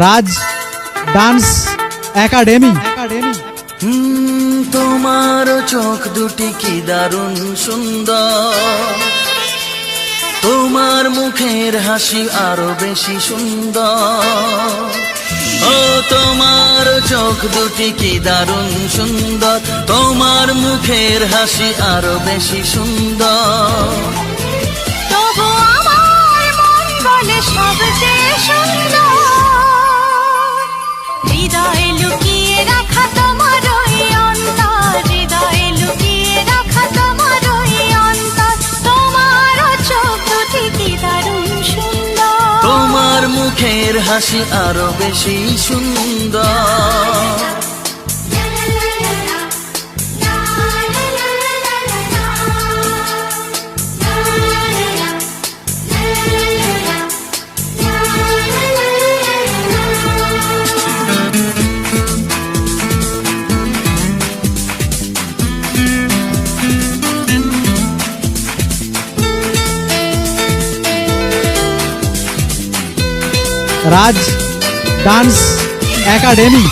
রাজ dance academy. তোমার চোখ দুটি কি দারুণ সুন্দর, তোমার মুখের হাসি আরো বেশি সুন্দর। ও তোমার চোখ দুটি কি দারুণ সুন্দর, তোমার মুখের হাসি আরো বেশি সুন্দর। তবু আমার মন বলে সবচেয়ে সুন্দর, হৃদয়ে লুকিয়ে রাখা তোমার ওই অন্তর, হৃদয়ে লুকিয়ে রাখা তোমার ওই অন্তর। তোমার চোখ দুটি কি দারুণ সুন্দর, তোমার মুখের হাসি আরো বেশি সুন্দর। রাজ ডান্স একাডেমি।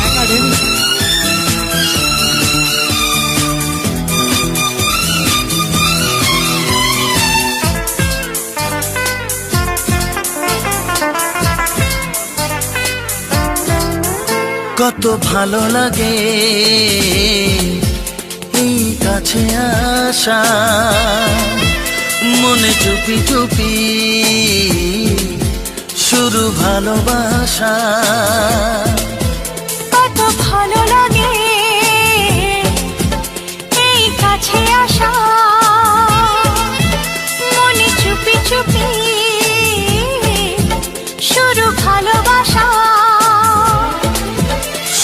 কত ভালো লাগে এই কাছে আসা, মনে চুপি চুপি শুরু ভালোবাসা। কত ভালো লাগে এই কাছে আসা, মনে চুপি চুপি শুরু ভালোবাসা।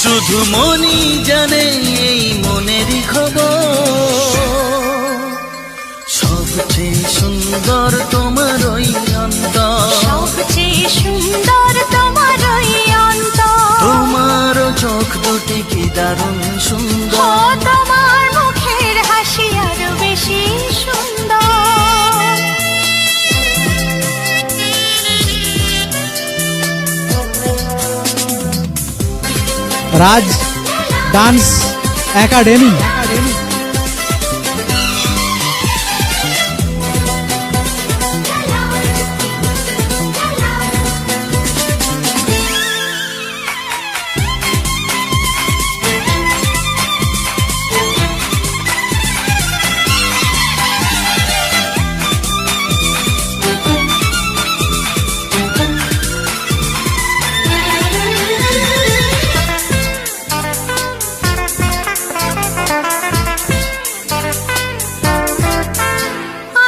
শুধু মনই জানে এই মনেরই খবর, সবচেয়ে সুন্দর তোমার ওই অন্তর, সবচেয়ে সুন্দর তোমার ওই অন্তর। তোমার চোখ দুটি কি দারুণ ও সুন্দর, তোমার মুখের হাসি আরো বেশি সুন্দর। রাজ ডান্স একাডেমি।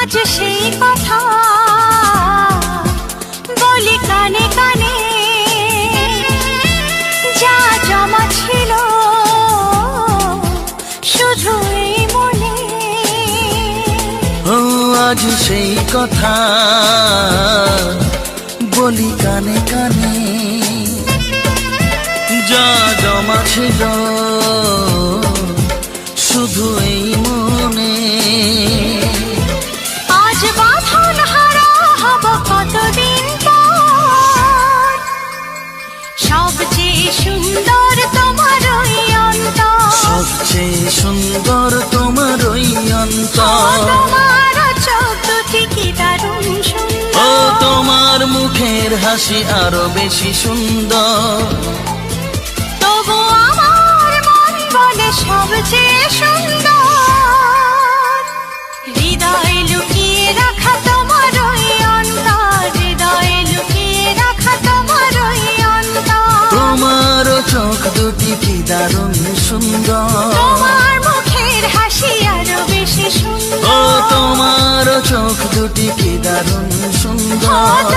আজ সেই কথা বলি কানে কানে, যা জমা ছিল শুধু এই মনে। ও আজ সেই কথা বলি কানে কানে, যা জমা ছিল শুধু এই মনে। আজ বাঁধন হারা হব কতদিন পর, সবচেয়ে সুন্দর তোমার ওই অন্তর, সবচেয়ে সুন্দর তোমার ওই অন্তর। তোমার চোখ দুটি কি দারুণ ও সুন্দর, তোমার মুখের হাসি আরো বেশি সুন্দর। তবু আমার মন বলে সবচেয়ে সুন্দর, হৃদয়ে লুকিয়ে রাখা তোমার ওই অন্তর, হৃদয়ে লুকিয়ে রাখা তোমার ওই অন্তর। তোমার চোখ দুটি কি দারুণ সুন্দর, তোমার মুখের হাসি আরো বেশি ও সুন্দর, তোমার চোখ দুটি কি দারুণ সুন্দর।